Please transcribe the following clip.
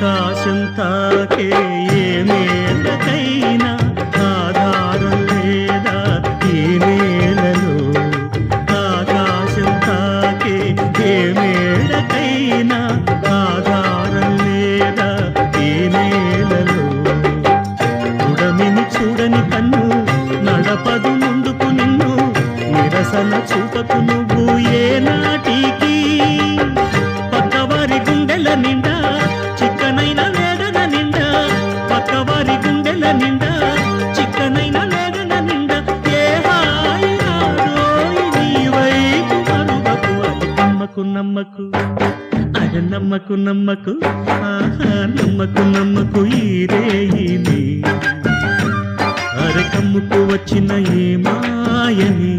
ఆకాశం తాకే ఏ నేలకైనా ఆధారం లేదా ఈ నేలలో ఆకాశం తాకే ఏ నేలకైనా ఆధారం లేదా ఈ నేలలో ఉడమిని చూడని కన్ను నడపదు ముందుకు నిన్ను నిరసన చూపకు నువ్వు ఏ నాటికి పక్కవారి గుండెల నిండా చిక్కనైన వేదన నిండా పక్కవారి గుండెల నిండా చిక్కనైన వేదన నిండా ఏ హాయి రాదోయి నీ వైపు మరువకు అది నమ్మకు నమ్మకు అది నమ్మకు నమ్మకు ఆహా నమ్మకు నమ్మకు ఈ రేయిని అరకమ్ముకు వచ్చిన ఏ మాయని